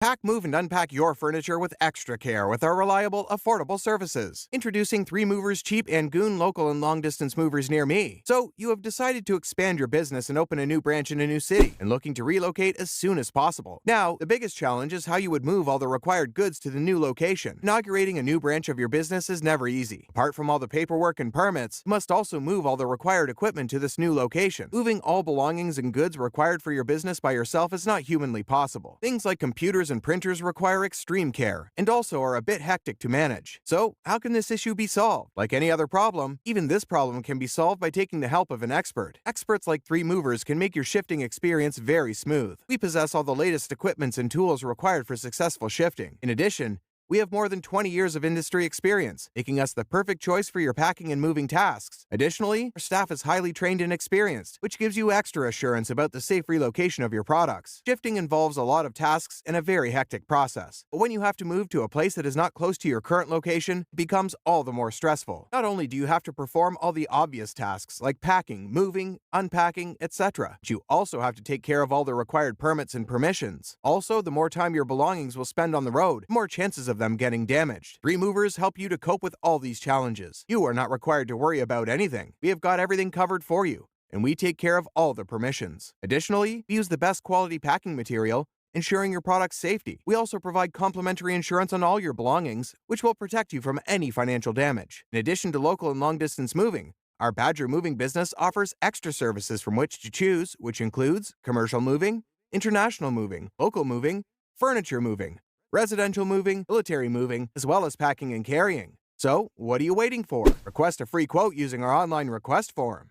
Pack, move, and unpack your furniture with extra care with our reliable, affordable services. Introducing 3 Movers Cheap Angoon local and long-distance movers near me. So, you have decided to expand your business and open a new branch in a new city and looking to relocate as soon as possible. Now, the biggest challenge is how you would move all the required goods to the new location. Inaugurating a new branch of your business is never easy. Apart from all the paperwork and permits, you must also move all the required equipment to this new location. Moving all belongings and goods required for your business by yourself is not humanly possible. Things like computers and printers require extreme care and also are a bit hectic to manage. So, how can this issue be solved? Like any other problem, even this problem can be solved by taking the help of an expert. Experts like 3 Movers can make your shifting experience very smooth. We possess all the latest equipments and tools required for successful shifting. In addition, we have more than 20 years of industry experience, making us the perfect choice for your packing and moving tasks. Additionally, our staff is highly trained and experienced, which gives you extra assurance about the safe relocation of your products. Shifting involves a lot of tasks and a very hectic process. But when you have to move to a place that is not close to your current location, it becomes all the more stressful. Not only do you have to perform all the obvious tasks like packing, moving, unpacking, etc., but you also have to take care of all the required permits and permissions. Also, the more time your belongings will spend on the road, the more chances of them getting damaged. 3 Movers help you to cope with all these challenges. You are not required to worry about anything. We have got everything covered for you, and we take care of all the permissions. Additionally, we use the best quality packing material, ensuring your product's safety. We also provide complimentary insurance on all your belongings, which will protect you from any financial damage. In addition to local and long-distance moving, our Badger Moving business offers extra services from which to choose, which includes commercial moving, international moving, local moving, furniture moving, residential moving, military moving, as well as packing and carrying. So, what are you waiting for? Request a free quote using our online request form.